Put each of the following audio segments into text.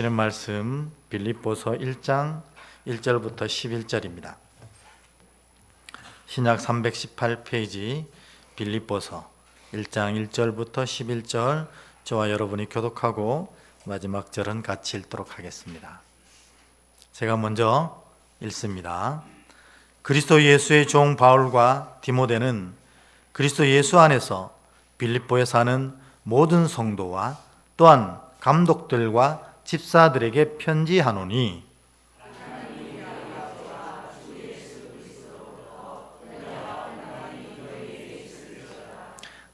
이는 말씀 빌립보서 1장 1절부터 11절입니다. 신약 318페이지 빌립보서 1장 1절부터 11절 저와 여러분이 교독하고 마지막 절은 같이 읽도록 하겠습니다. 제가 먼저 읽습니다. 그리스도 예수의 종 바울과 디모데는 그리스도 예수 안에서 빌립보에 사는 모든 성도와 또한 감독들과 집사들에게 편지하노니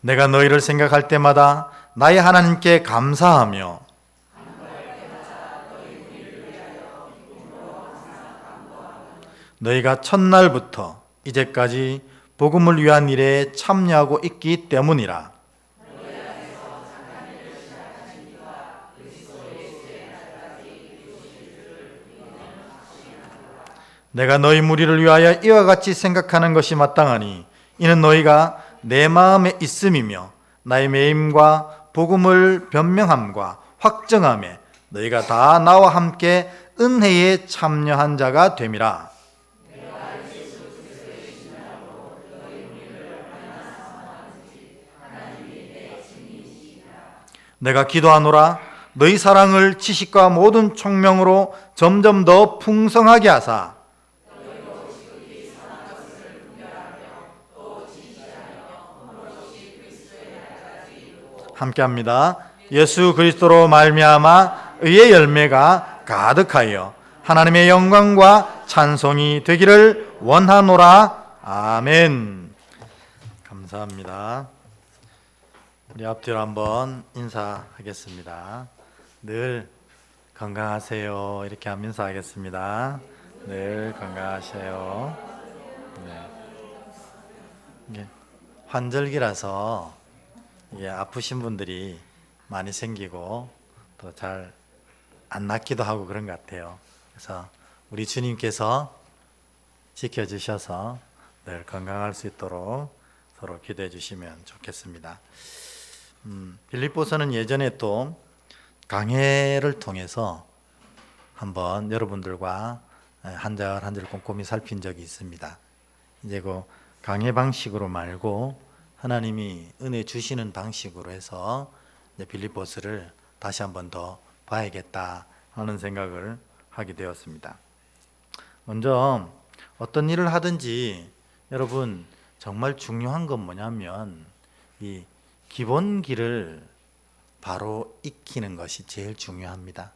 내가 너희를 생각할 때마다 나의 하나님께 감사하며 너희가 첫날부터 이제까지 복음을 위한 일에 참여하고 있기 때문이라. 내가 너희 무리를 위하여 이와 같이 생각하는 것이 마땅하니 이는 너희가 내 마음에 있음이며 나의 매임과 복음을 변명함과 확정함에 너희가 다 나와 함께 은혜에 참여한 자가 됨이라. 내가 기도하노라 너희 사랑을 지식과 모든 총명으로 점점 더 풍성하게 하사 함께합니다. 예수 그리스도로 말미암아 의의 열매가 가득하여 하나님의 영광과 찬송이 되기를 원하노라. 아멘. 감사합니다. 우리 앞뒤로 한번 인사하겠습니다. 늘 건강하세요. 이렇게 한번 인사하겠습니다. 늘 건강하세요. 네. 환절기라서 아프신 분들이 많이 생기고 또 잘 안 낫기도 하고 그런 것 같아요. 그래서 우리 주님께서 지켜주셔서 늘 건강할 수 있도록 서로 기도해 주시면 좋겠습니다. 빌립보서는 예전에 또 강해를 통해서 한번 여러분들과 한 절 한 절 꼼꼼히 살핀 적이 있습니다. 이제 그 강해 방식으로 말고 하나님이 은혜 주시는 방식으로 해서 빌립보서를 다시 한번 더 봐야겠다 하는 생각을 하게 되었습니다. 먼저 어떤 일을 하든지 여러분 정말 중요한 건 뭐냐면 이 기본기를 바로 익히는 것이 제일 중요합니다.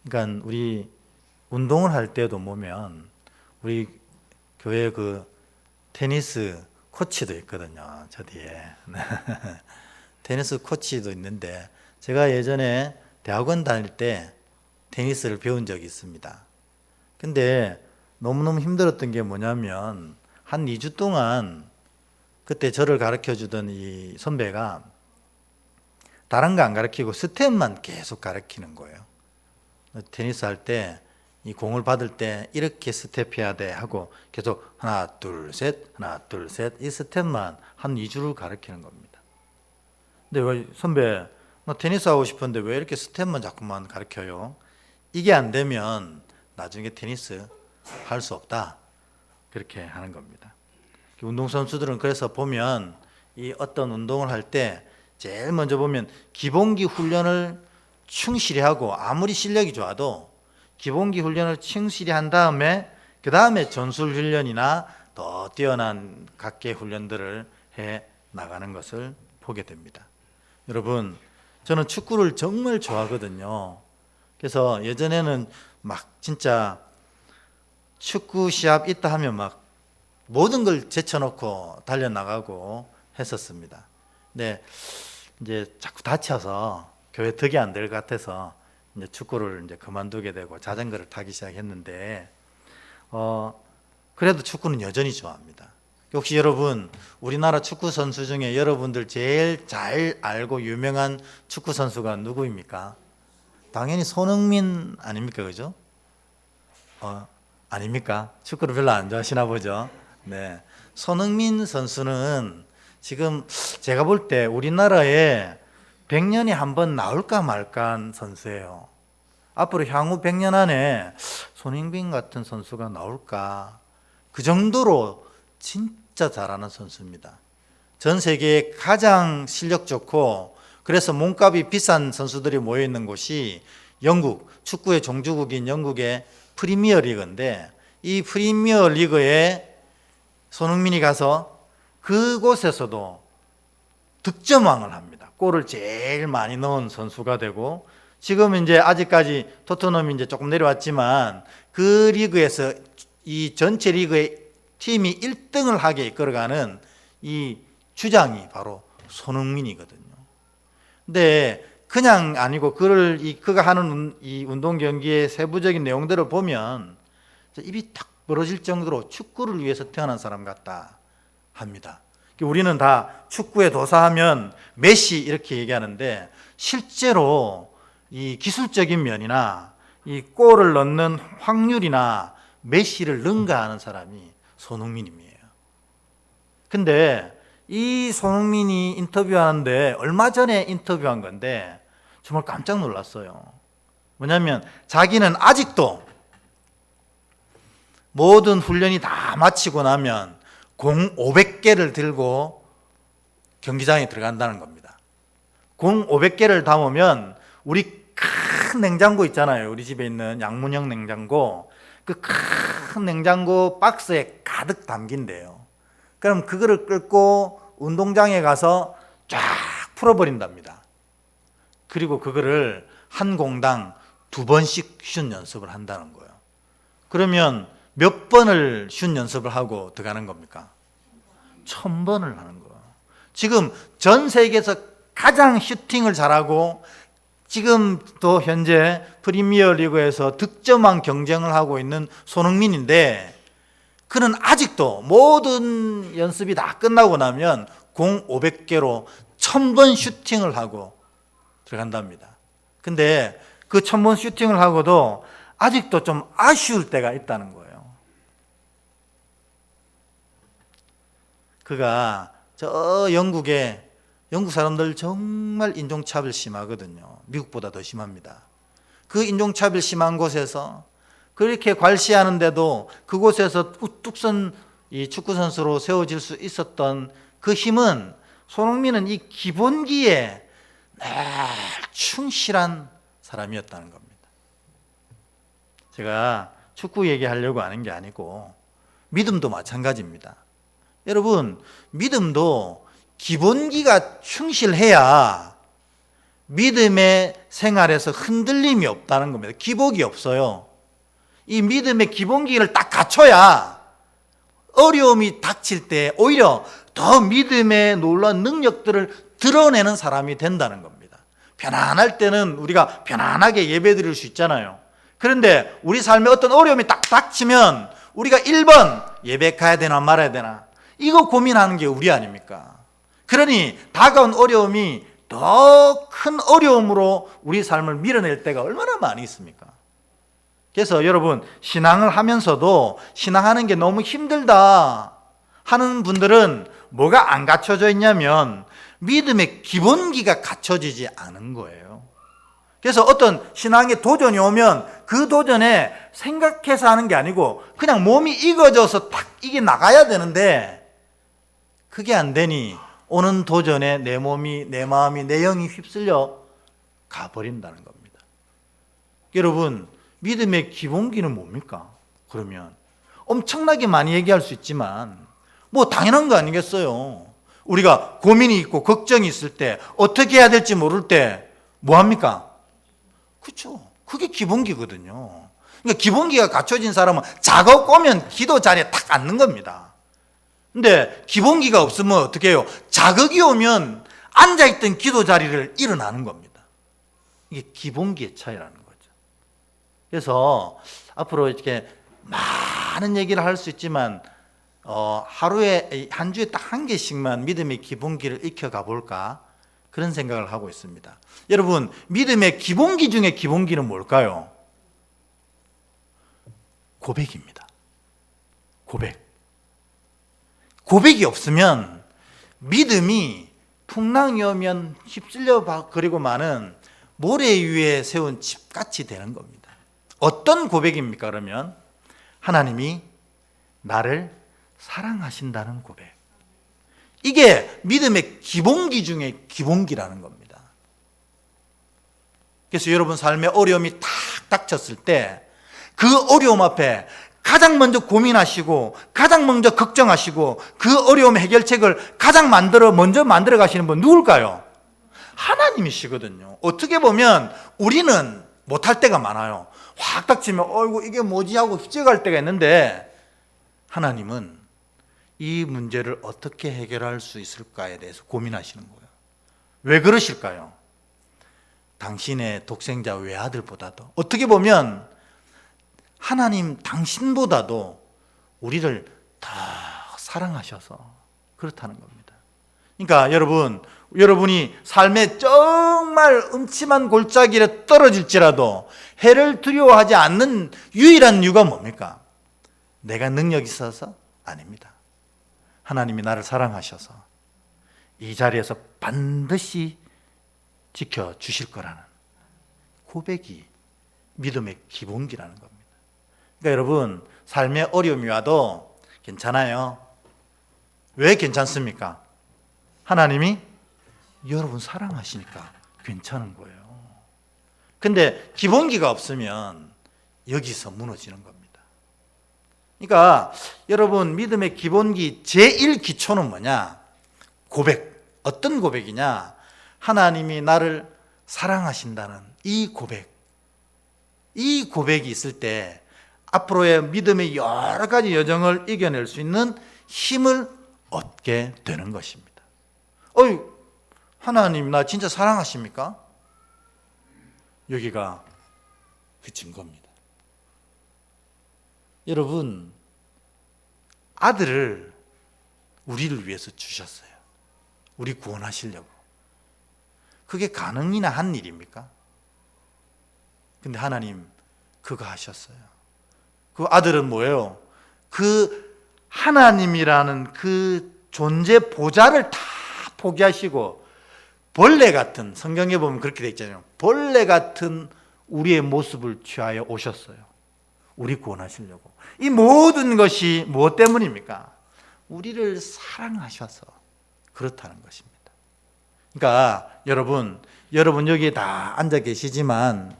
그러니까 우리 운동을 할 때도 보면 우리 교회 그 테니스 코치도 있거든요. 저 뒤에 테니스 코치도 있는데 제가 예전에 대학원 다닐 때 테니스를 배운 적이 있습니다. 근데 너무너무 힘들었던 게 뭐냐면 한 2주 동안 그때 저를 가르쳐주던 이 선배가 다른 거 안 가르치고 스텝만 계속 가르치는 거예요. 테니스 할 때 이 공을 받을 때 이렇게 스텝해야 돼 하고 계속 하나 둘 셋 하나 둘 셋 이 스텝만 한 2주를 가르치는 겁니다. 근데 왜 선배 나 테니스 하고 싶은데 왜 이렇게 스텝만 자꾸만 가르쳐요? 이게 안 되면 나중에 테니스 할 수 없다 그렇게 하는 겁니다. 운동선수들은 그래서 보면 이 어떤 운동을 할 때 제일 먼저 보면 기본기 훈련을 충실히 하고 아무리 실력이 좋아도 기본기 훈련을 충실히 한 다음에 그 다음에 전술 훈련이나 더 뛰어난 각계 훈련들을 해 나가는 것을 보게 됩니다. 여러분 저는 축구를 정말 좋아하거든요. 그래서 예전에는 막 진짜 축구 시합 있다 하면 막 모든 걸 제쳐놓고 달려나가고 했었습니다. 근데 이제 자꾸 다쳐서 교회 덕이 안 될 것 같아서 이제 축구를 이제 그만두게 되고 자전거를 타기 시작했는데 그래도 축구는 여전히 좋아합니다. 혹시 여러분 우리나라 축구 선수 중에 여러분들 제일 잘 알고 유명한 축구 선수가 누구입니까? 당연히 손흥민 아닙니까, 그죠? 아닙니까? 축구를 별로 안 좋아하시나 보죠. 네, 손흥민 선수는 지금 제가 볼 때 우리나라에 100년에 한 번 나올까 말까 한 선수예요. 앞으로 향후 100년 안에 손흥민 같은 선수가 나올까? 그 정도로 진짜 잘하는 선수입니다. 전 세계에 가장 실력 좋고 그래서 몸값이 비싼 선수들이 모여 있는 곳이 영국, 축구의 종주국인 영국의 프리미어 리그인데, 이 프리미어 리그에 손흥민이 가서 그곳에서도 득점왕을 합니다. 골을 제일 많이 넣은 선수가 되고, 지금 이제 아직까지 토트넘이 이제 조금 내려왔지만 그 리그에서 이 전체 리그의 팀이 1등을 하게 이끌어가는 이 주장이 바로 손흥민이거든요. 근데 그냥 아니고 그가 하는 이 운동 경기의 세부적인 내용들을 보면 입이 탁 벌어질 정도로 축구를 위해서 태어난 사람 같다 합니다. 우리는 다 축구에 도사하면 메시 이렇게 얘기하는데, 실제로 이 기술적인 면이나 이 골을 넣는 확률이나 메시를 능가하는 사람이 손흥민이에요. 근데 이 손흥민이 인터뷰하는데, 얼마 전에 인터뷰한 건데 정말 깜짝 놀랐어요. 뭐냐면 자기는 아직도 모든 훈련이 다 마치고 나면 공 500개를 들고 경기장에 들어간다는 겁니다. 공 500개를 담으면 우리 큰 냉장고 있잖아요. 우리 집에 있는 양문형 냉장고, 그 큰 냉장고 박스에 가득 담긴대요. 그럼 그거를 끌고 운동장에 가서 쫙 풀어버린답니다. 그리고 그거를 한 공당 2번씩 슛 연습을 한다는 거예요. 그러면 몇 번을 슛 연습을 하고 들어가는 겁니까? 1000번을 하는 거예요. 지금 전 세계에서 가장 슈팅을 잘하고 지금도 현재 프리미어 리그에서 득점왕 경쟁을 하고 있는 손흥민인데, 그는 아직도 모든 연습이 다 끝나고 나면 공 500개로 1000번 슈팅을 하고 들어간답니다. 근데 그 1000번 슈팅을 하고도 아직도 좀 아쉬울 때가 있다는 거예요. 그가 영국 사람들 정말 인종차별 심하거든요. 미국보다 더 심합니다. 그 인종차별 심한 곳에서 그렇게 괄시하는데도 그곳에서 우뚝 선 이 축구 선수로 세워질 수 있었던 그 힘은, 손흥민은 이 기본기에 늘 충실한 사람이었다는 겁니다. 제가 축구 얘기하려고 하는 게 아니고 믿음도 마찬가지입니다. 여러분, 믿음도 기본기가 충실해야 믿음의 생활에서 흔들림이 없다는 겁니다. 기복이 없어요. 이 믿음의 기본기를 딱 갖춰야 어려움이 닥칠 때 오히려 더 믿음의 놀라운 능력들을 드러내는 사람이 된다는 겁니다. 편안할 때는 우리가 편안하게 예배 드릴 수 있잖아요. 그런데 우리 삶에 어떤 어려움이 딱 닥치면 우리가 1번 예배 가야 되나 말아야 되나, 이거 고민하는 게 우리 아닙니까? 그러니 다가온 어려움이 더 큰 어려움으로 우리 삶을 밀어낼 때가 얼마나 많이 있습니까? 그래서 여러분, 신앙을 하면서도 신앙하는 게 너무 힘들다 하는 분들은 뭐가 안 갖춰져 있냐면 믿음의 기본기가 갖춰지지 않은 거예요. 그래서 어떤 신앙의 도전이 오면 그 도전에 생각해서 하는 게 아니고 그냥 몸이 익어져서 탁 이게 나가야 되는데, 그게 안 되니 오는 도전에 내 몸이, 내 마음이, 내 영이 휩쓸려 가버린다는 겁니다. 여러분, 믿음의 기본기는 뭡니까? 그러면 엄청나게 많이 얘기할 수 있지만 뭐 당연한 거 아니겠어요? 우리가 고민이 있고 걱정이 있을 때, 어떻게 해야 될지 모를 때 뭐 합니까? 그렇죠. 그게 기본기거든요. 그러니까 기본기가 갖춰진 사람은 작업 오면 기도 자리에 탁 앉는 겁니다. 근데 기본기가 없으면 어떻게 해요? 자극이 오면 앉아있던 기도 자리를 일어나는 겁니다. 이게 기본기의 차이라는 거죠. 그래서 앞으로 이렇게 많은 얘기를 할 수 있지만 하루에, 한 주에 딱 한 개씩만 믿음의 기본기를 익혀가 볼까, 그런 생각을 하고 있습니다. 여러분, 믿음의 기본기 중에 기본기는 뭘까요? 고백입니다. 고백이 없으면 믿음이 풍랑이 오면 휩쓸려 버리고 마는 모래 위에 세운 집같이 되는 겁니다. 어떤 고백입니까? 그러면 하나님이 나를 사랑하신다는 고백. 이게 믿음의 기본기 중에 기본기라는 겁니다. 그래서 여러분 삶에 어려움이 탁 닥쳤을 때 그 어려움 앞에 가장 먼저 고민하시고 가장 먼저 걱정하시고 그 어려움의 해결책을 가장 먼저 만들어 가시는 분 누굴까요? 하나님이시거든요. 어떻게 보면 우리는 못할 때가 많아요. 확 닥치면 어이구 이게 뭐지 하고 휘저갈 때가 있는데 하나님은 이 문제를 어떻게 해결할 수 있을까에 대해서 고민하시는 거예요. 왜 그러실까요? 당신의 독생자 외아들보다도 어떻게 보면 하나님 당신보다도 우리를 더 사랑하셔서 그렇다는 겁니다. 그러니까 여러분이 삶에 정말 음침한 골짜기에 떨어질지라도 해를 두려워하지 않는 유일한 이유가 뭡니까? 내가 능력이 있어서? 아닙니다. 하나님이 나를 사랑하셔서 이 자리에서 반드시 지켜주실 거라는 고백이 믿음의 기본기라는 겁니다. 그러니까 여러분 삶에 어려움이 와도 괜찮아요. 왜 괜찮습니까? 하나님이 여러분 사랑하시니까 괜찮은 거예요. 근데 기본기가 없으면 여기서 무너지는 겁니다. 그러니까 여러분 믿음의 기본기 제1기초는 뭐냐? 고백. 어떤 고백이냐? 하나님이 나를 사랑하신다는 이 고백. 이 고백이 있을 때 앞으로의 믿음의 여러 가지 여정을 이겨낼 수 있는 힘을 얻게 되는 것입니다. 하나님 나 진짜 사랑하십니까? 여기가 그 증거입니다. 여러분 아들을 우리를 위해서 주셨어요. 우리 구원하시려고. 그게 가능이나 한 일입니까? 근데 하나님 그거 하셨어요. 그 아들은 뭐예요? 그 하나님이라는 그 존재 보좌를 다 포기하시고 벌레 같은, 성경에 보면 그렇게 돼 있잖아요. 벌레 같은 우리의 모습을 취하여 오셨어요. 우리 구원하시려고. 이 모든 것이 무엇 때문입니까? 우리를 사랑하셔서 그렇다는 것입니다. 그러니까 여러분 여기에 다 앉아 계시지만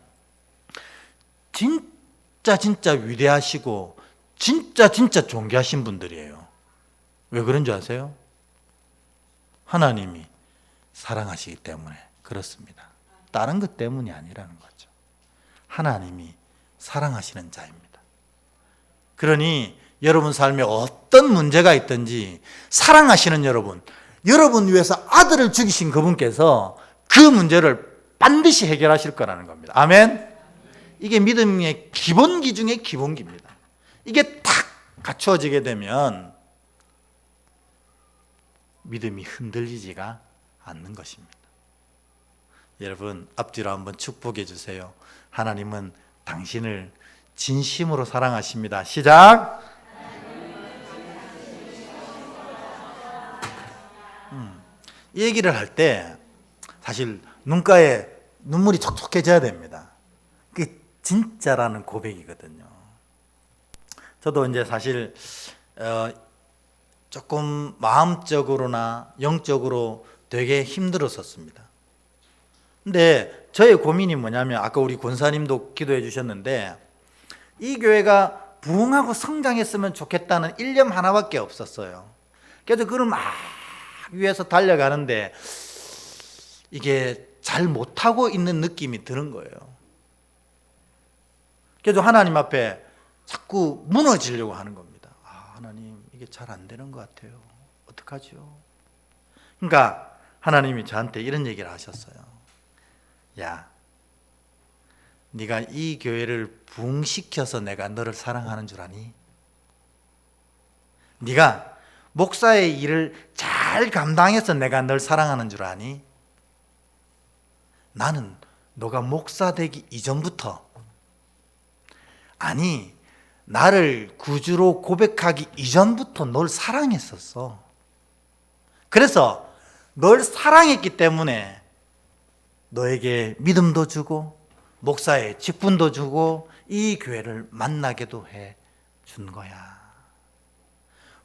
진짜 위대하시고 진짜 존귀하신 분들이에요. 왜 그런 줄 아세요? 하나님이 사랑하시기 때문에 그렇습니다. 다른 것 때문이 아니라는 거죠. 하나님이 사랑하시는 자입니다. 그러니 여러분 삶에 어떤 문제가 있든지 사랑하시는 여러분 위해서 아들을 죽이신 그분께서 그 문제를 반드시 해결하실 거라는 겁니다. 아멘. 이게 믿음의 기본기 중에 기본기입니다. 이게 딱 갖추어지게 되면 믿음이 흔들리지가 않는 것입니다. 여러분 앞뒤로 한번 축복해 주세요. 하나님은 당신을 진심으로 사랑하십니다. 시작. 이 얘기를 할 때 사실 눈가에 눈물이 촉촉해져야 됩니다. 그게 진짜라는 고백이거든요. 저도 이제 사실 조금 마음적으로나 영적으로 되게 힘들었었습니다. 근데 저의 고민이 뭐냐면 아까 우리 권사님도 기도해 주셨는데 이 교회가 부흥하고 성장했으면 좋겠다는 일념 하나밖에 없었어요. 그래서 그걸 막 위해서 달려가는데 이게 잘 못하고 있는 느낌이 드는 거예요. 그래서 하나님 앞에 자꾸 무너지려고 하는 겁니다. 하나님 이게 잘 안 되는 것 같아요. 어떡하죠? 그러니까 하나님이 저한테 이런 얘기를 하셨어요. 야, 네가 이 교회를 부흥시켜서 내가 너를 사랑하는 줄 아니? 네가 목사의 일을 잘 감당해서 내가 널 사랑하는 줄 아니? 나는 너가 목사 되기 이전부터, 아니 나를 구주로 고백하기 이전부터 널 사랑했었어. 그래서 널 사랑했기 때문에 너에게 믿음도 주고 목사의 직분도 주고 이 교회를 만나게도 해 준 거야.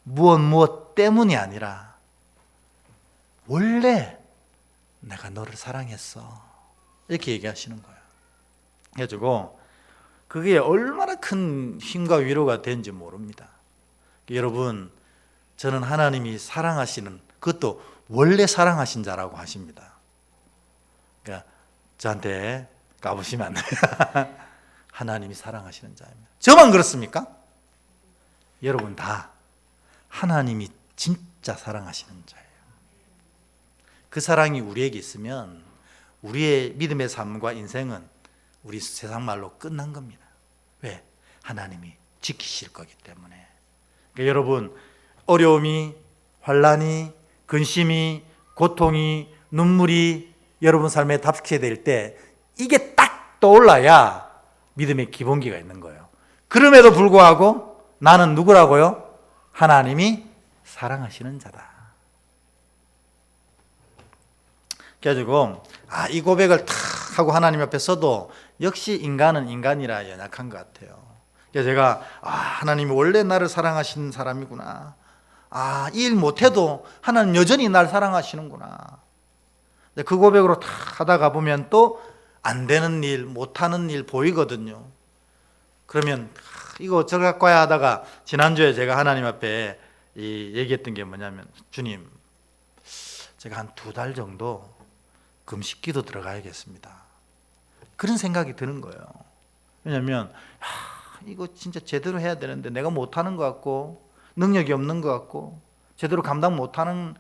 무엇 때문이 아니라 원래 내가 너를 사랑했어. 이렇게 얘기하시는 거예요. 그래가지고 그게 얼마나 큰 힘과 위로가 된지 모릅니다. 여러분, 저는 하나님이 사랑하시는, 그것도 원래 사랑하신 자라고 하십니다. 그러니까 저한테 까부시면 안 돼요. 하나님이 사랑하시는 자입니다. 저만 그렇습니까? 여러분 다 하나님이 진짜 사랑하시는 자예요. 그 사랑이 우리에게 있으면 우리의 믿음의 삶과 인생은 우리 세상 말로 끝난 겁니다. 왜? 하나님이 지키실 거기 때문에. 그러니까 여러분, 어려움이, 환난이, 근심이, 고통이, 눈물이 여러분 삶에 답게 될 때 이게 딱 떠올라야 믿음의 기본기가 있는 거예요. 그럼에도 불구하고 나는 누구라고요? 하나님이 사랑하시는 자다. 그래가지고 이 고백을 탁 하고 하나님 앞에 서도 역시 인간은 인간이라 연약한 것 같아요. 그래서 제가 하나님이 원래 나를 사랑하시는 사람이구나. 이 일 못해도 하나님 여전히 날 사랑하시는구나. 그 고백으로 탁 하다가 보면 또 안 되는 일, 못하는 일 보이거든요. 그러면 이거 어쩔 거야 하다가 지난주에 제가 하나님 앞에 얘기했던 게 뭐냐면, 주님, 제가 한 2달 정도 금식기도 들어가야겠습니다. 그런 생각이 드는 거예요. 왜냐하면 이거 진짜 제대로 해야 되는데 내가 못하는 것 같고 능력이 없는 것 같고 제대로 감당 못하는,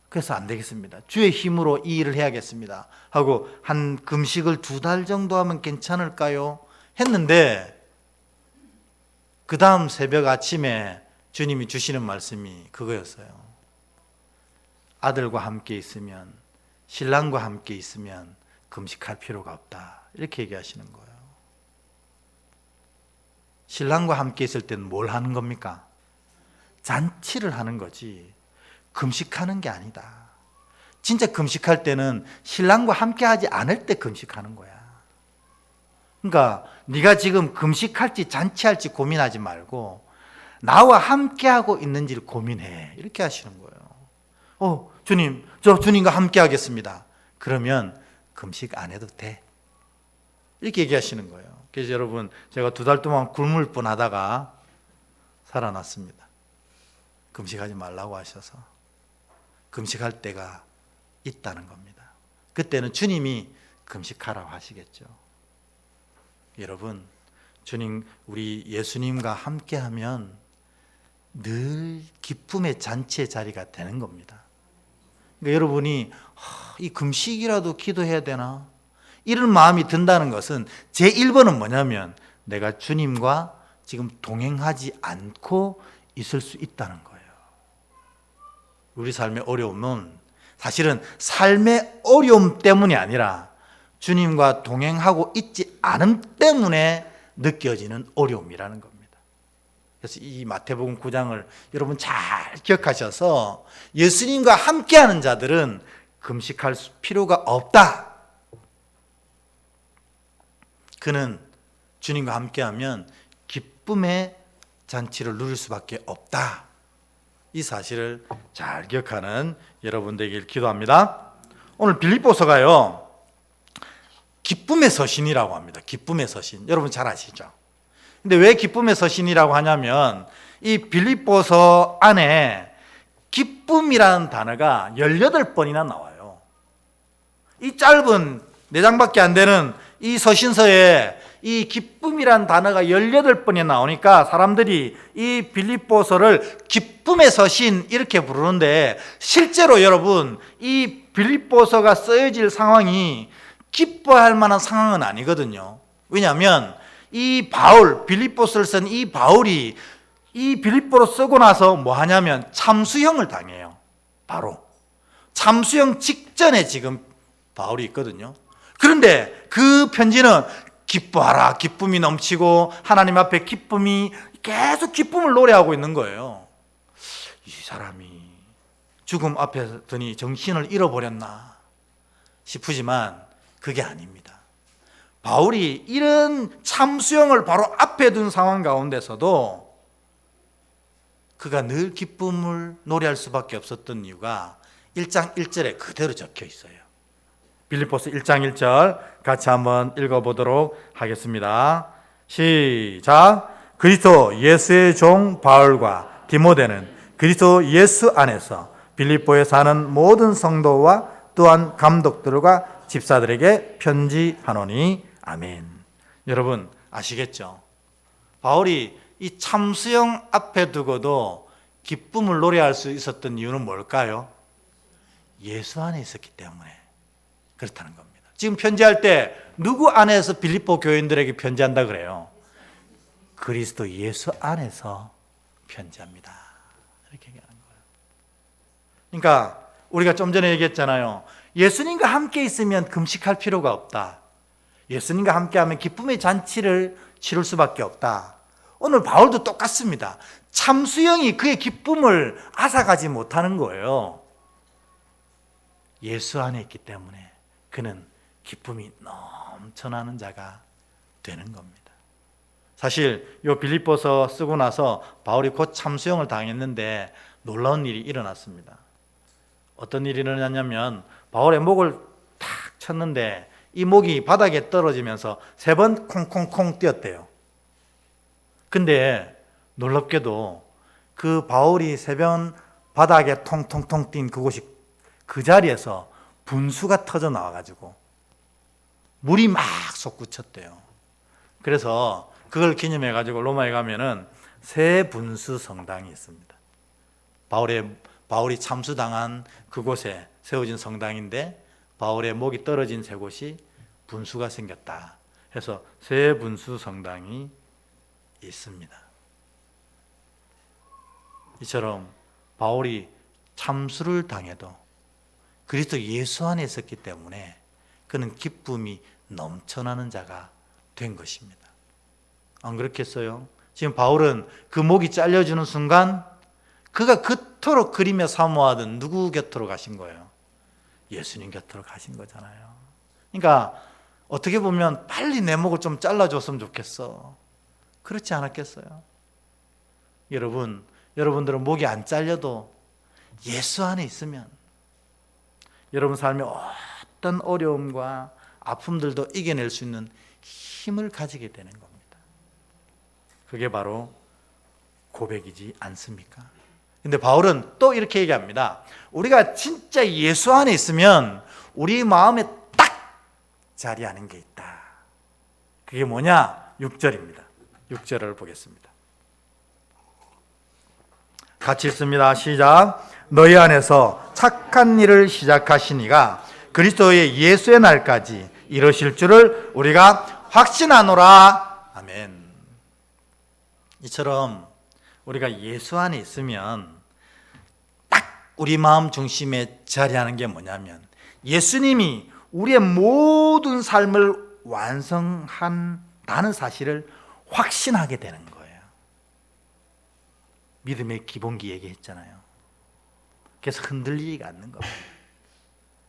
그래서 안 되겠습니다. 주의 힘으로 이 일을 해야겠습니다 하고 한 금식을 2달 정도 하면 괜찮을까요? 했는데 그 다음 새벽 아침에 주님이 주시는 말씀이 그거였어요. 아들과 함께 있으면, 신랑과 함께 있으면 금식할 필요가 없다. 이렇게 얘기하시는 거예요. 신랑과 함께 있을 때는 뭘 하는 겁니까? 잔치를 하는 거지 금식하는 게 아니다. 진짜 금식할 때는 신랑과 함께 하지 않을 때 금식하는 거야. 그러니까 네가 지금 금식할지 잔치할지 고민하지 말고 나와 함께 하고 있는지를 고민해. 이렇게 하시는 거예요. 주님, 저 주님과 함께 하겠습니다. 그러면 금식 안 해도 돼. 이렇게 얘기하시는 거예요. 그래서 여러분, 제가 2달 동안 굶을 뻔하다가 살아났습니다. 금식하지 말라고 하셔서 금식할 때가 있다는 겁니다. 그때는 주님이 금식하라고 하시겠죠. 여러분, 주님, 우리 예수님과 함께하면 늘 기쁨의 잔치의 자리가 되는 겁니다. 그러니까 여러분이 이 금식이라도 기도해야 되나? 이런 마음이 든다는 것은 제 1번은 뭐냐면 내가 주님과 지금 동행하지 않고 있을 수 있다는 거예요. 우리 삶의 어려움은 사실은 삶의 어려움 때문이 아니라 주님과 동행하고 있지 않음 때문에 느껴지는 어려움이라는 겁니다. 그래서 이 마태복음 9장을 여러분 잘 기억하셔서 예수님과 함께하는 자들은 금식할 필요가 없다. 그는 주님과 함께하면 기쁨의 잔치를 누릴 수밖에 없다. 이 사실을 잘 기억하는 여러분 되길 기도합니다. 오늘 빌립보서가요, 기쁨의 서신이라고 합니다. 기쁨의 서신. 여러분 잘 아시죠? 근데 왜 기쁨의 서신이라고 하냐면 이 빌립보서 안에 기쁨이라는 단어가 18번이나 나와요. 이 짧은 4장밖에 안 되는 이 서신서에 이 기쁨이라는 단어가 18번이 나오니까 사람들이 이 빌립보서를 기쁨의 서신 이렇게 부르는데, 실제로 여러분 이 빌립보서가 쓰여질 상황이 기뻐할 만한 상황은 아니거든요. 왜냐하면 이 바울, 빌립보서를 쓴 이 바울이 이 빌립보로 쓰고 나서 뭐 하냐면 참수형을 당해요. 바로 참수형 직전에 지금 바울이 있거든요. 그런데 그 편지는 기뻐하라, 기쁨이 넘치고 하나님 앞에 기쁨이, 계속 기쁨을 노래하고 있는 거예요. 이 사람이 죽음 앞에 더니 정신을 잃어버렸나 싶으지만 그게 아닙니다. 바울이 이런 참수형을 바로 앞에 둔 상황 가운데서도 그가 늘 기쁨을 노래할 수밖에 없었던 이유가 1장 1절에 그대로 적혀 있어요. 빌립보서 1장 1절 같이 한번 읽어보도록 하겠습니다. 시작. 그리스도 예수의 종 바울과 디모데는 그리스도 예수 안에서 빌립보에 사는 모든 성도와 또한 감독들과 집사들에게 편지하노니 아멘. 여러분 아시겠죠? 바울이 이 참수형 앞에 두고도 기쁨을 노래할 수 있었던 이유는 뭘까요? 예수 안에 있었기 때문에 그렇다는 겁니다. 지금 편지할 때 누구 안에서 빌립보 교인들에게 편지한다 그래요? 그리스도 예수 안에서 편지합니다. 이렇게 얘기하는 거예요. 그러니까 우리가 좀 전에 얘기했잖아요. 예수님과 함께 있으면 금식할 필요가 없다. 예수님과 함께하면 기쁨의 잔치를 치를 수밖에 없다. 오늘 바울도 똑같습니다. 참수형이 그의 기쁨을 앗아가지 못하는 거예요. 예수 안에 있기 때문에 그는 기쁨이 넘쳐나는 자가 되는 겁니다. 사실 이 빌립보서 쓰고 나서 바울이 곧 참수형을 당했는데 놀라운 일이 일어났습니다. 어떤 일이 일어났냐면 바울의 목을 탁 쳤는데 이 목이 바닥에 떨어지면서 3번 콩콩콩 뛰었대요. 근데 놀랍게도 그 바울이 3번 바닥에 통통통 뛴 그곳이 그 자리에서 분수가 터져 나와가지고 물이 막 솟구쳤대요. 그래서 그걸 기념해가지고 로마에 가면은 새 분수 성당이 있습니다. 바울이 참수당한 그곳에 세워진 성당인데 바울의 목이 떨어진 세 곳이 분수가 생겼다 해서 새 분수 성당이 있습니다. 이처럼 바울이 참수를 당해도 그리스도 예수 안에 있었기 때문에 그는 기쁨이 넘쳐나는 자가 된 것입니다. 안 그렇겠어요? 지금 바울은 그 목이 잘려주는 순간 그가 그토록 그리며 사모하던 누구 곁으로 가신 거예요? 예수님 곁으로 가신 거잖아요. 그러니까 어떻게 보면 빨리 내 목을 좀 잘라줬으면 좋겠어. 그렇지 않았겠어요? 여러분들은 목이 안 잘려도 예수 안에 있으면 여러분 삶의 어떤 어려움과 아픔들도 이겨낼 수 있는 힘을 가지게 되는 겁니다. 그게 바로 고백이지 않습니까? 근데 바울은 또 이렇게 얘기합니다. 우리가 진짜 예수 안에 있으면 우리 마음에 딱 자리하는 게 있다. 그게 뭐냐? 6절입니다. 6절을 보겠습니다. 같이 읽습니다. 시작. 너희 안에서 착한 일을 시작하시니가 그리스도의 예수의 날까지 이루실 줄을 우리가 확신하노라. 아멘. 이처럼 우리가 예수 안에 있으면 딱 우리 마음 중심에 자리하는 게 뭐냐면 예수님이 우리의 모든 삶을 완성한다는 사실을 확신하게 되는 거예요. 믿음의 기본기 얘기했잖아요. 그래서 흔들리지가 않는 겁니다.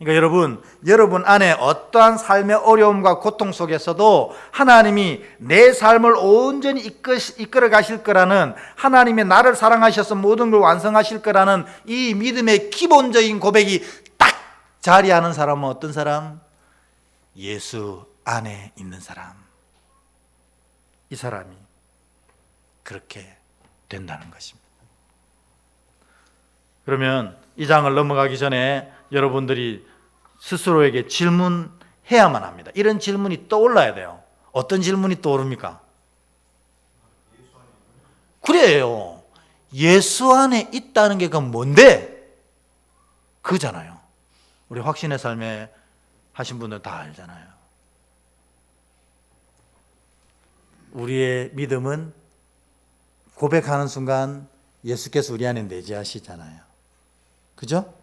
그러니까 여러분 안에 어떠한 삶의 어려움과 고통 속에서도 하나님이 내 삶을 온전히 이끌어 가실 거라는, 하나님의 나를 사랑하셔서 모든 걸 완성하실 거라는 이 믿음의 기본적인 고백이 딱 자리하는 사람은 어떤 사람? 예수 안에 있는 사람. 이 사람이 그렇게 된다는 것입니다. 그러면 이 장을 넘어가기 전에 여러분들이 스스로에게 질문해야만 합니다. 이런 질문이 떠올라야 돼요. 어떤 질문이 떠오릅니까? 그래요. 예수 안에 있다는 게 그건 뭔데? 그잖아요. 우리 확신의 삶에 하신 분들 다 알잖아요. 우리의 믿음은 고백하는 순간 예수께서 우리 안에 내재하시잖아요. 그죠?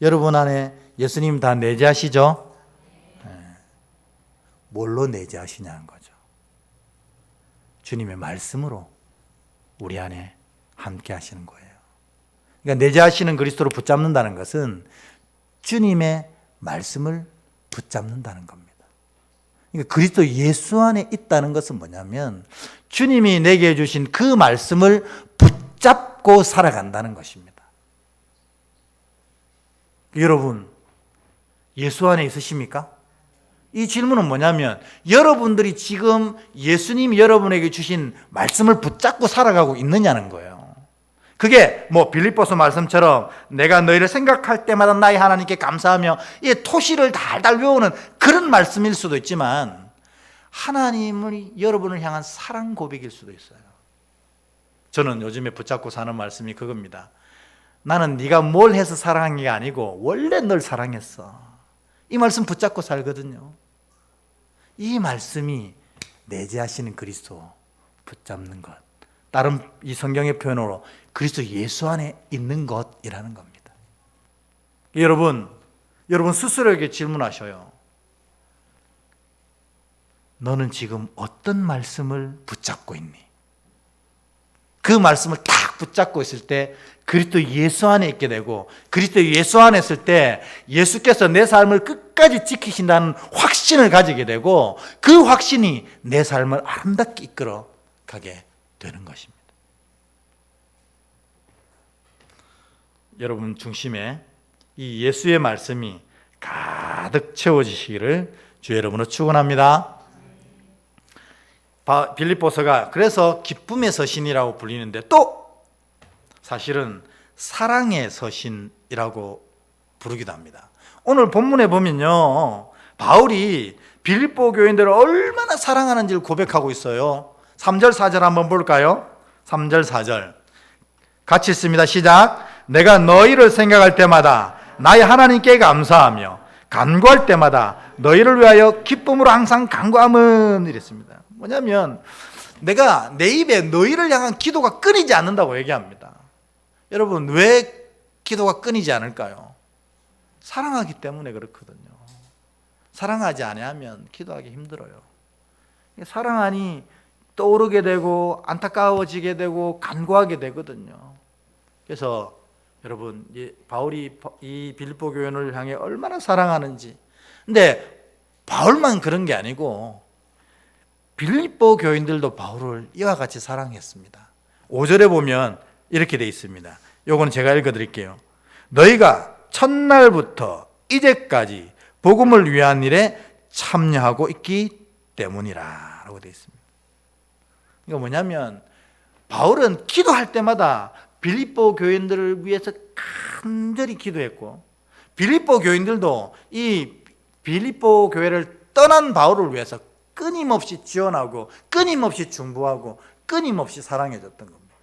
여러분 안에 예수님 다 내재하시죠? 네. 뭘로 내재하시냐는 거죠. 주님의 말씀으로 우리 안에 함께 하시는 거예요. 그러니까 내재하시는 그리스도를 붙잡는다는 것은 주님의 말씀을 붙잡는다는 겁니다. 그러니까 그리스도 예수 안에 있다는 것은 뭐냐면 주님이 내게 주신 그 말씀을 붙잡고 살아간다는 것입니다. 여러분, 예수 안에 있으십니까? 이 질문은 뭐냐면 여러분들이 지금 예수님이 여러분에게 주신 말씀을 붙잡고 살아가고 있느냐는 거예요. 그게 뭐 빌립보서 말씀처럼 내가 너희를 생각할 때마다 나의 하나님께 감사하며 이 토시를 달달 외우는 그런 말씀일 수도 있지만 하나님이 여러분을 향한 사랑 고백일 수도 있어요. 저는 요즘에 붙잡고 사는 말씀이 그겁니다. 나는 네가 뭘 해서 사랑한 게 아니고 원래 널 사랑했어. 이 말씀 붙잡고 살거든요. 이 말씀이 내재하시는 그리스도 붙잡는 것. 다른 이 성경의 표현으로 그리스도 예수 안에 있는 것이라는 겁니다. 여러분 스스로에게 질문하셔요. 너는 지금 어떤 말씀을 붙잡고 있니? 그 말씀을 딱 붙잡고 있을 때 그리스도 예수 안에 있게 되고 그리스도 예수 안에 있을 때 예수께서 내 삶을 끝까지 지키신다는 확신을 가지게 되고 그 확신이 내 삶을 아름답게 이끌어 가게 되는 것입니다. 여러분 중심에 이 예수의 말씀이 가득 채워지시기를 주 여러분으로 축원합니다. 빌립보서가 그래서 기쁨의 서신이라고 불리는데 또 사실은 사랑의 서신이라고 부르기도 합니다. 오늘 본문에 보면요, 바울이 빌립보 교인들을 얼마나 사랑하는지를 고백하고 있어요. 3절 4절 한번 볼까요? 3절 4절 같이 읽습니다. 시작. 내가 너희를 생각할 때마다 나의 하나님께 감사하며 간구할 때마다 너희를 위하여 기쁨으로 항상 간구함은 이랬습니다. 뭐냐면 내가 내 입에 너희를 향한 기도가 끊이지 않는다고 얘기합니다. 여러분 왜 기도가 끊이지 않을까요? 사랑하기 때문에 그렇거든요. 사랑하지 않으면 기도하기 힘들어요. 사랑하니 떠오르게 되고 안타까워지게 되고 간구하게 되거든요. 그래서 여러분 바울이 이 빌립보 교인을 향해 얼마나 사랑하는지. 근데 바울만 그런 게 아니고 빌립보 교인들도 바울을 이와 같이 사랑했습니다. 5절에 보면 이렇게 되어 있습니다. 요거는 제가 읽어드릴게요. 너희가 첫날부터 이제까지 복음을 위한 일에 참여하고 있기 때문이라 라고 되어 있습니다. 이거 뭐냐면 바울은 기도할 때마다 빌립보 교인들을 위해서 간절히 기도했고 빌립보 교인들도 이 빌립보 교회를 떠난 바울을 위해서 끊임없이 지원하고 끊임없이 중보하고 끊임없이 사랑해줬던 겁니다.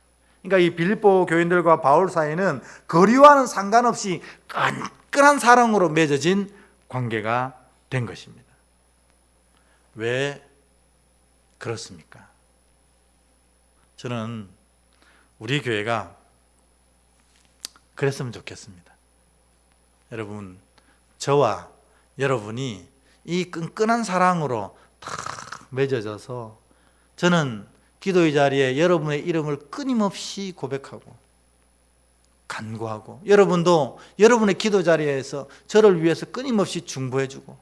그러니까 이 빌립보 교인들과 바울 사이는 거리와는 상관없이 끈끈한 사랑으로 맺어진 관계가 된 것입니다. 왜 그렇습니까? 저는 우리 교회가 그랬으면 좋겠습니다. 여러분, 저와 여러분이 이 끈끈한 사랑으로 탁 맺어져서 저는 기도의 자리에 여러분의 이름을 끊임없이 고백하고 간구하고 여러분도 여러분의 기도 자리에서 저를 위해서 끊임없이 중보해주고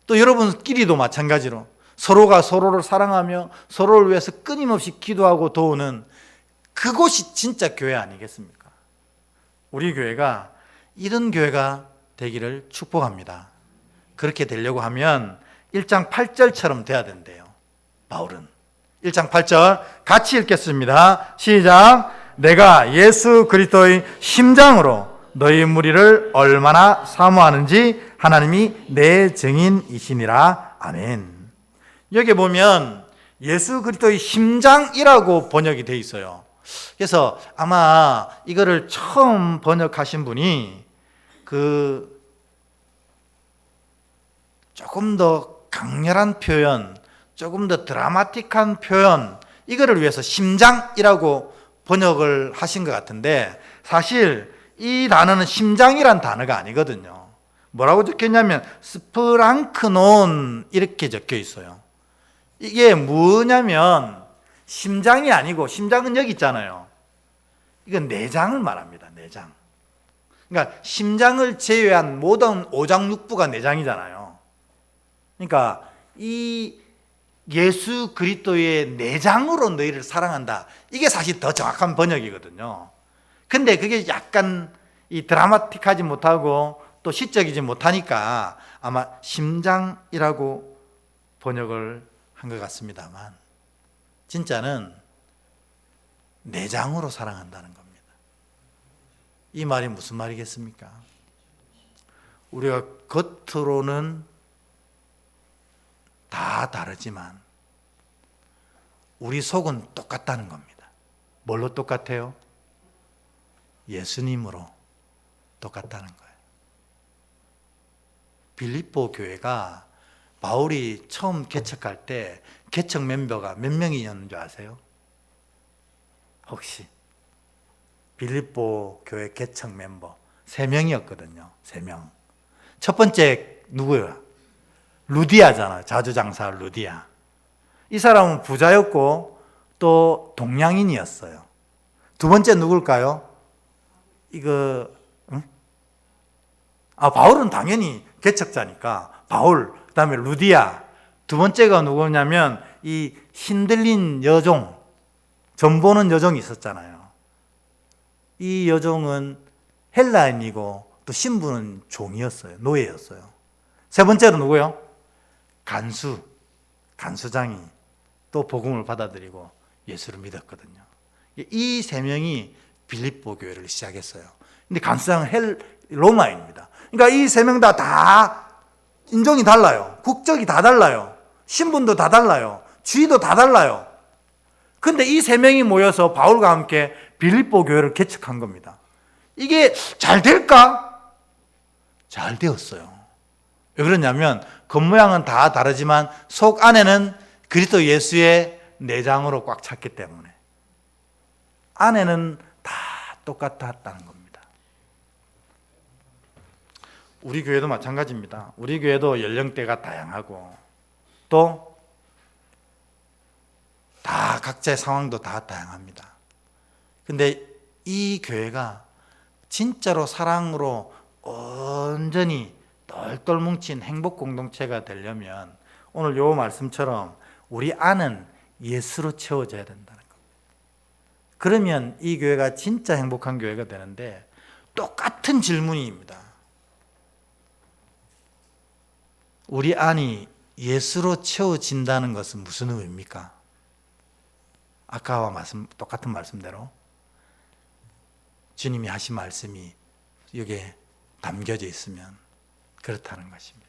또 여러분끼리도 마찬가지로 서로가 서로를 사랑하며 서로를 위해서 끊임없이 기도하고 도우는 그곳이 진짜 교회 아니겠습니까? 우리 교회가 이런 교회가 되기를 축복합니다. 그렇게 되려고 하면 1장 8절처럼 돼야 된대요. 바울은 1장 8절 같이 읽겠습니다. 시작. 내가 예수 그리스도의 심장으로 너희 무리를 얼마나 사모하는지 하나님이 내 증인이시니라. 아멘. 여기 보면 예수 그리스도의 심장이라고 번역이 되어 있어요. 그래서 아마 이거를 처음 번역하신 분이 조금 더 강렬한 표현, 조금 더 드라마틱한 표현, 이거를 위해서 심장이라고 번역을 하신 것 같은데 사실 이 단어는 심장이란 단어가 아니거든요. 뭐라고 적혀있냐면 스프랑크논 이렇게 적혀 있어요. 이게 뭐냐면 심장이 아니고, 심장은 여기 있잖아요. 이건 내장을 말합니다. 내장. 그러니까 심장을 제외한 모든 오장육부가 내장이잖아요. 그러니까 이 예수 그리스도의 내장으로 너희를 사랑한다. 이게 사실 더 정확한 번역이거든요. 근데 그게 약간 이 드라마틱하지 못하고 또 시적이지 못하니까 아마 심장이라고 번역을 한 것 같습니다만, 진짜는 내장으로 사랑한다는 겁니다. 이 말이 무슨 말이겠습니까? 우리가 겉으로는 다 다르지만 우리 속은 똑같다는 겁니다. 뭘로 똑같아요? 예수님으로 똑같다는 거예요. 빌립보 교회가 바울이 처음 개척할 때 개척 멤버가 몇 명이었는 줄 아세요? 혹시 빌립보 교회 개척 멤버 3명이었거든요. 3명. 첫 번째 누구예요? 루디아잖아요. 자주장사 루디아. 이 사람은 부자였고 또 동양인이었어요. 두 번째 누굴까요? 바울은 당연히 개척자니까 바울, 그 다음에 루디아. 두 번째가 누구냐면 이 신들린 여종, 전보는 여종이 있었잖아요. 이 여종은 헬라인이고 또 신부는 종이었어요. 노예였어요. 세 번째로 누구요? 간수장이 또 복음을 받아들이고 예수를 믿었거든요. 이 3명이 빌립보 교회를 시작했어요. 근데 간수장은 로마인입니다. 그러니까 이 3명 다 인종이 달라요. 국적이 다 달라요. 신분도 다 달라요. 주의도 다 달라요. 근데 이 3명이 모여서 바울과 함께 빌립보 교회를 개척한 겁니다. 이게 잘 될까? 잘 되었어요. 왜 그러냐면 겉모양은 다 다르지만 속 안에는 그리스도 예수의 내장으로 꽉 찼기 때문에 안에는 다 똑같았다는 겁니다. 우리 교회도 마찬가지입니다. 우리 교회도 연령대가 다양하고 또 다 각자의 상황도 다 다양합니다. 근데 이 교회가 진짜로 사랑으로 온전히 똘똘 뭉친 행복 공동체가 되려면 오늘 요 말씀처럼 우리 안은 예수로 채워져야 된다는 겁니다. 그러면 이 교회가 진짜 행복한 교회가 되는데 똑같은 질문입니다. 우리 안이 예수로 채워진다는 것은 무슨 의미입니까? 아까와 똑같은 말씀대로 주님이 하신 말씀이 여기에 담겨져 있으면 그렇다는 것입니다.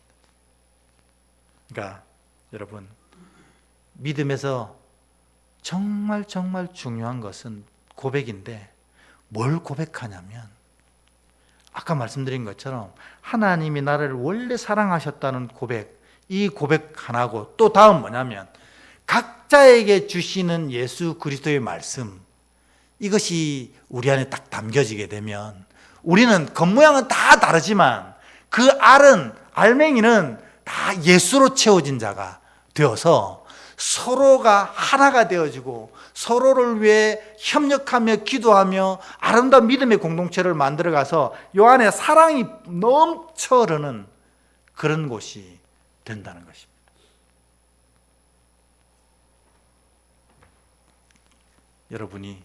그러니까 여러분, 믿음에서 정말 중요한 것은 고백인데 뭘 고백하냐면 아까 말씀드린 것처럼 하나님이 나를 원래 사랑하셨다는 고백, 이 고백 하나고 또 다음 뭐냐면 각자에게 주시는 예수 그리스도의 말씀, 이것이 우리 안에 딱 담겨지게 되면 우리는 겉모양은 다 다르지만 그 알맹이는 다 예수로 채워진 자가 되어서 서로가 하나가 되어지고 서로를 위해 협력하며 기도하며 아름다운 믿음의 공동체를 만들어가서 요 안에 사랑이 넘쳐 흐르는 그런 곳이 된다는 것입니다. 여러분이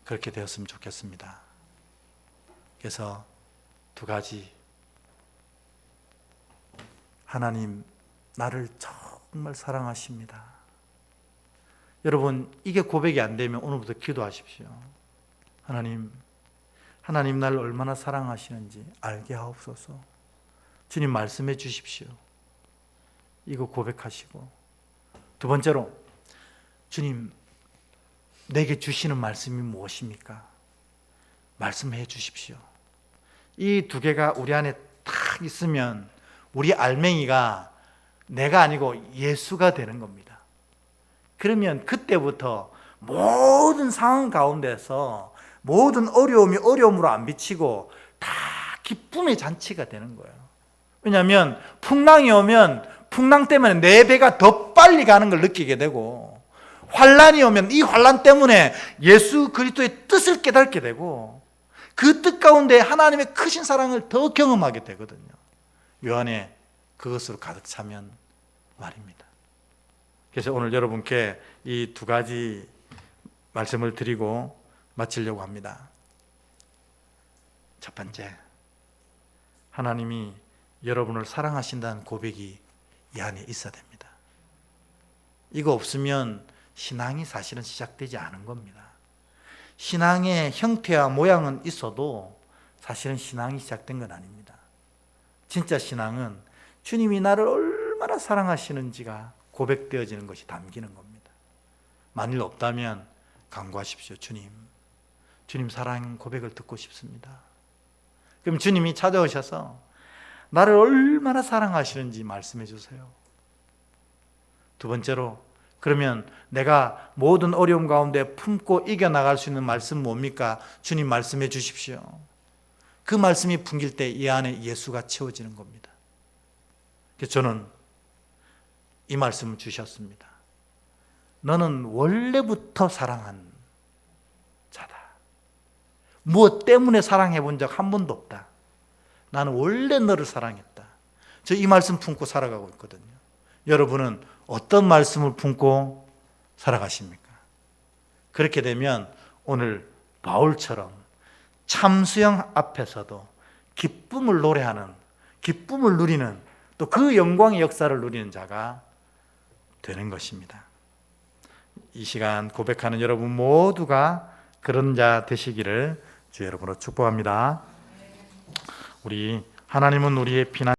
그렇게 되었으면 좋겠습니다. 그래서 2가지, 하나님 나를 정말 사랑하십니다. 여러분, 이게 고백이 안 되면 오늘부터 기도하십시오. 하나님 나를 얼마나 사랑하시는지 알게 하옵소서. 주님 말씀해 주십시오. 이거 고백하시고, 2 번째로 주님 내게 주시는 말씀이 무엇입니까? 말씀해 주십시오. 이 2개가 우리 안에 딱 있으면 우리 알맹이가 내가 아니고 예수가 되는 겁니다. 그러면 그때부터 모든 상황 가운데서 모든 어려움이 어려움으로 안 비치고 다 기쁨의 잔치가 되는 거예요. 왜냐하면 풍랑이 오면 풍랑 때문에 내 배가 더 빨리 가는 걸 느끼게 되고, 환란이 오면 이 환란 때문에 예수 그리스도의 뜻을 깨닫게 되고 그 뜻 가운데 하나님의 크신 사랑을 더 경험하게 되거든요. 요 안에 그것으로 가득 차면 말입니다. 그래서 오늘 여러분께 이 두 가지 말씀을 드리고 마치려고 합니다. 첫 번째, 하나님이 여러분을 사랑하신다는 고백이 이 안에 있어야 됩니다. 이거 없으면 신앙이 사실은 시작되지 않은 겁니다. 신앙의 형태와 모양은 있어도 사실은 신앙이 시작된 건 아닙니다. 진짜 신앙은 주님이 나를 얼마나 사랑하시는지가 고백되어지는 것이 담기는 겁니다. 만일 없다면 간구하십시오. 주님 사랑 고백을 듣고 싶습니다. 그럼 주님이 찾아오셔서 나를 얼마나 사랑하시는지 말씀해 주세요. 두 번째로, 그러면 내가 모든 어려움 가운데 품고 이겨나갈 수 있는 말씀 뭡니까? 주님 말씀해 주십시오. 그 말씀이 풍길 때 이 안에 예수가 채워지는 겁니다. 그래서 저는 이 말씀을 주셨습니다. 너는 원래부터 사랑한 자다. 무엇 때문에 사랑해 본 적 한 번도 없다. 나는 원래 너를 사랑했다. 저 이 말씀 품고 살아가고 있거든요. 여러분은 어떤 말씀을 품고 살아가십니까? 그렇게 되면 오늘 바울처럼 참수형 앞에서도 기쁨을 노래하는, 기쁨을 누리는, 또 그 영광의 역사를 누리는 자가 되는 것입니다. 이 시간 고백하는 여러분 모두가 그런 자 되시기를 주 여러분으로 축복합니다. 우리 하나님은 우리의 피난